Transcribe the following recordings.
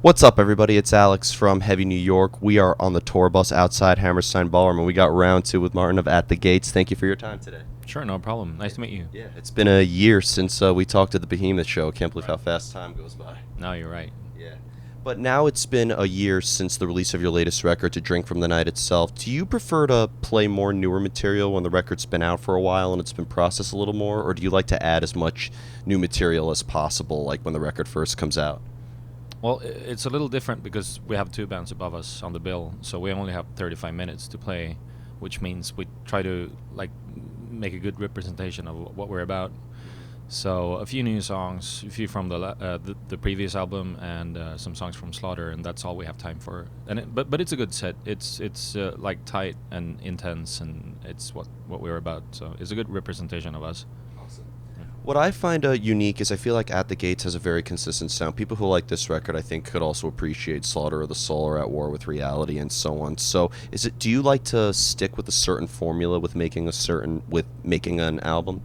What's up, everybody? It's Alex from Heavy New York. We are on the tour bus outside Hammerstein Ballroom, and we got round two with Martin of At the Gates. Thank you for your time today. Sure, no problem. Nice to meet you. Yeah, it's been a year since we talked at the Behemoth show. Can't believe how fast time goes by. No, you're right. Yeah. But now it's been a year since the release of your latest record, To Drink from the Night Itself. Do you prefer to play more newer material when the record's been out for a while and it's been processed a little more, or do you like to add as much new material as possible, like when the record first comes out? Well, it's a little different because we have two bands above us on the bill, so we only have 35 minutes to play, which means we try to make a good representation of what we're about. So a few new songs, a few from the previous album, and some songs from Slaughter, and that's all we have time for. But it's a good set. It's like tight and intense, and it's what we're about. So it's a good representation of us. What I find unique is I feel like At the Gates has a very consistent sound. People who like this record, I think, could also appreciate Slaughter of the Soul or At War with Reality and so on. So, do you like to stick with a certain formula with making an album?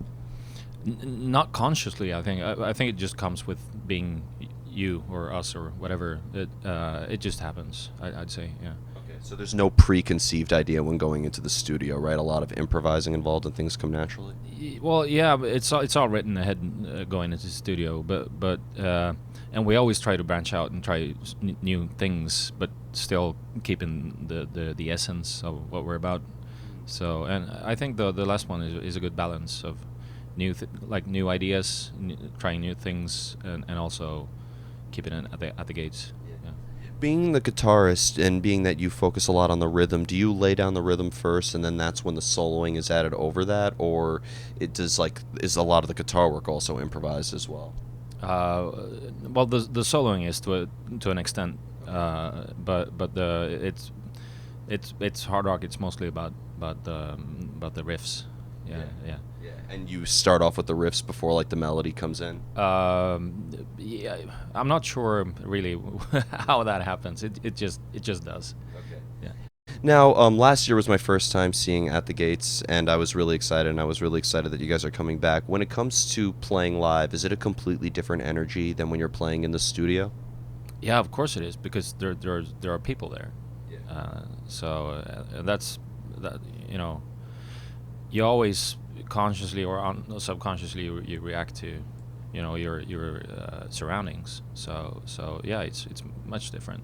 Not consciously, I think. I think it just comes with being you or us or whatever. It just happens. I'd say, yeah. Okay, so there's no preconceived idea when going into the studio, right? A lot of improvising involved and things come naturally. Well, yeah, but it's all written ahead going into the studio, but and we always try to branch out and try new things, but still keeping the essence of what we're about. So, and I think the last one is a good balance of new ideas, trying new things, and also keeping it at the gates. Yeah. Being the guitarist and being that you focus a lot on the rhythm, do you lay down the rhythm first and then that's when the soloing is added over that, or is a lot of the guitar work also improvised as well? Well, the soloing is to an extent, but it's hard rock. It's mostly about the riffs. Yeah, yeah. Yeah, and you start off with the riffs before like the melody comes in. Yeah, I'm not sure really how that happens. It just does. Okay. Yeah. Now, last year was my first time seeing At the Gates, and I was really excited, and I was really excited that you guys are coming back. When it comes to playing live, is it a completely different energy than when you're playing in the studio? Yeah, of course it is because there are people there. Yeah. That's that you always consciously or subconsciously you react to your surroundings. So yeah, it's much different.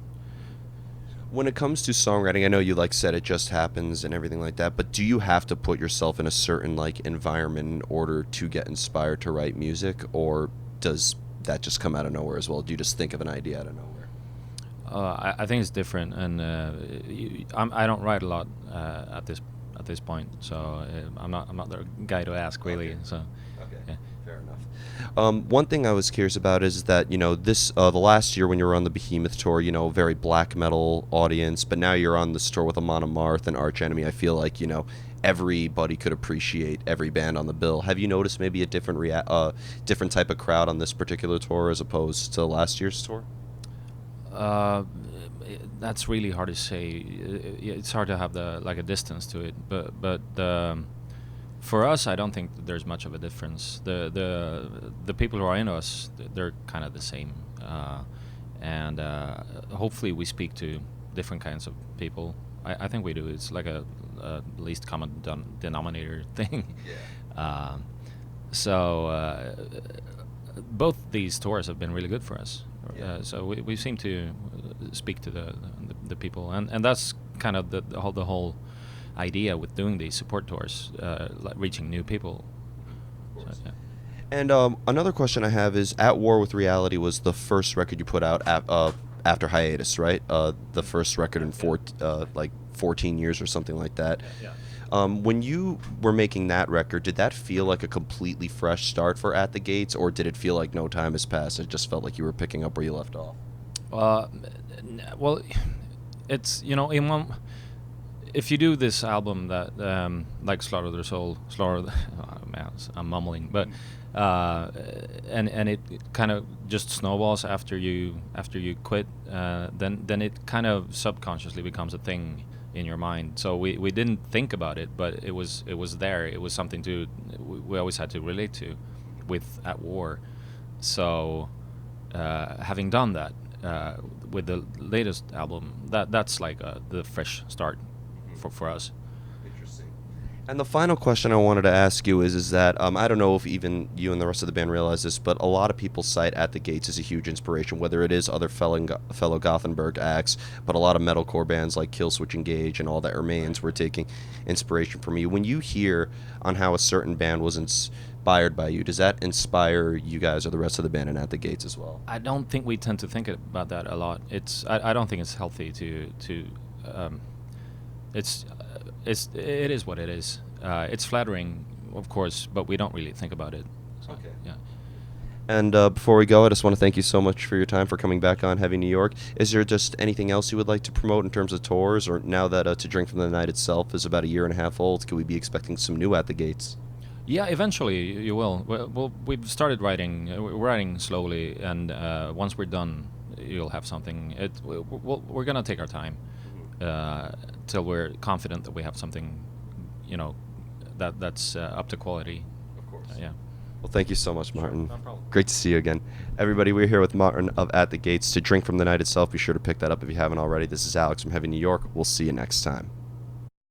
When it comes to songwriting, I know you like said it just happens and everything like that, but do you have to put yourself in a certain like environment in order to get inspired to write music, or does that just come out of nowhere as well? Do you just think of an idea out of nowhere? I think it's different, and I don't write a lot at this point, so I'm not the guy to ask really. Okay. So Okay, yeah. fair enough. One thing I was curious about is that this the last year when you were on the Behemoth tour, very black metal audience, but now you're on this tour with Amon Amarth and Arch Enemy. I feel like everybody could appreciate every band on the bill. Have you noticed maybe a different type of crowd on this particular tour as opposed to last year's tour? Uh, that's really hard to say. It's hard to have a distance to it, but for us, I don't think that there's much of a difference. The people who are into us, they're kind of the same, and hopefully we speak to different kinds of people. I think we do. It's like a least common denominator thing. Yeah. So both these tours have been really good for us. Yeah. So we seem to speak to the people, and that's kind of the whole idea with doing these support tours, reaching new people. So, yeah. And another question I have is, At War with Reality was the first record you put out after hiatus, right? The first record in 14 years or something like that. Yeah. When you were making that record, did that feel like a completely fresh start for At the Gates, or did it feel like no time has passed? It just felt like you were picking up where you left off. Well, it's in one. If you do this album that like Slaughter the Soul, oh man, I'm mumbling, but and it kind of just snowballs after you quit, then it kind of subconsciously becomes a thing in your mind. So we didn't think about it, but it was there. It was something we always had to relate to with At War. So having done that, with the latest album, that's like the fresh start for us. Interesting. And the final question I wanted to ask you is that I don't know if even you and the rest of the band realize this, but a lot of people cite At the Gates as a huge inspiration, whether it is other fellow Gothenburg acts, but a lot of metalcore bands like Killswitch Engage and All That Remains were taking inspiration from you. When you hear on how a certain band was inspired by you, does that inspire you guys or the rest of the band in At the Gates as well? I don't think we tend to think about that a lot. I don't think it's healthy to um, it is what it is. It's flattering, of course, but we don't really think about it. So, Okay. yeah. And before we go, I just want to thank you so much for your time, for coming back on Heavy New York. Is there just anything else you would like to promote in terms of tours, or now that To Drink from the Night itself is about a year and a half old, could we be expecting some new At the Gates? Yeah, eventually you will. Well, we've started writing. We're writing slowly, and once we're done, you'll have something. We're gonna take our time till we're confident that we have something, you know, that's up to quality. Of course. Yeah. Well, thank you so much, Martin. no problem. Great to see you again. Everybody, we're here with Martin of At the Gates. To Drink from the Night itself, be sure to pick that up if you haven't already. This is Alex from Heavy New York. We'll see you next time.